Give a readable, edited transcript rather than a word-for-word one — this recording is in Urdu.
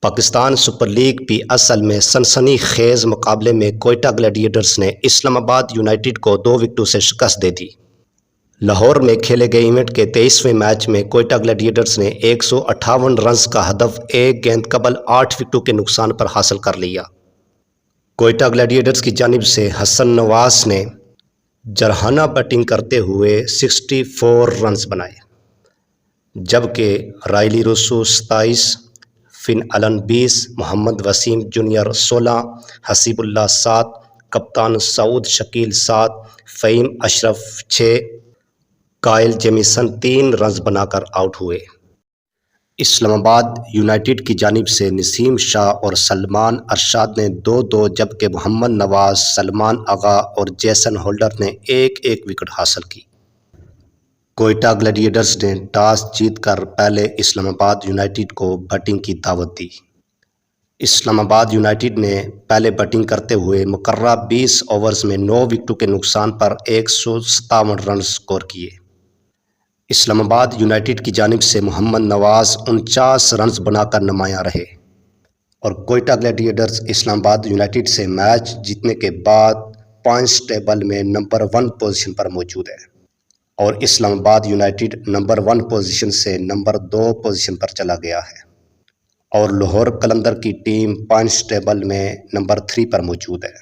Pakistan super league P S L میں سنسنی خیز مقابلے میں کوئٹہ گلیڈیٹرز نے اسلام آباد یونائیٹڈ کو 2 وکٹوں سے شکست دے دی۔ لاہور میں کھیلے گئے ایونٹ کے 23ویں میچ میں کوئٹہ گلیڈیٹرز نے 158 رنز کا ہدف ایک گیند قبل 8 وکٹوں کے نقصان پر حاصل کر لیا۔ کوئٹہ گلیڈیٹرز کی جانب سے حسن نواز نے جرحانہ بیٹنگ کرتے ہوئے 64 رنز بنائے، جبکہ رائلی روسو 27، فن الن 20، محمد وسیم جونیئر 16، حسیب اللہ 7، کپتان سعود شکیل 7، فہیم اشرف 6، کائل جیمیسن 3 رنز بنا کر آؤٹ ہوئے۔ اسلام آباد یونائیٹڈ کی جانب سے نسیم شاہ اور سلمان ارشاد نے 2-2، جبکہ محمد نواز، سلمان آغا اور جیسن ہولڈر نے 1-1 وکٹ حاصل کی۔ کوئٹہ گلیڈیٹرز نے ٹاس جیت کر پہلے اسلام آباد یونائیٹڈ کو بیٹنگ کی دعوت دی۔ اسلام آباد یونائیٹڈ نے پہلے بیٹنگ کرتے ہوئے مقررہ 20 اوورز میں 9 وکٹوں کے نقصان پر 157 رنز سکور کیے۔ اسلام آباد یونائیٹڈ کی جانب سے محمد نواز 49 رنز بنا کر نمایاں رہے، اور کوئٹہ گلیڈیٹرز اسلام آباد یونائیٹڈ سے میچ جیتنے کے بعد پوائنٹس ٹیبل میں نمبر 1 پوزیشن پر موجود ہے، اور اسلام آباد یونائیٹڈ نمبر 1 پوزیشن سے نمبر 2 پوزیشن پر چلا گیا ہے، اور لاہور قلندر کی ٹیم پوائنٹس ٹیبل میں نمبر 3 پر موجود ہے۔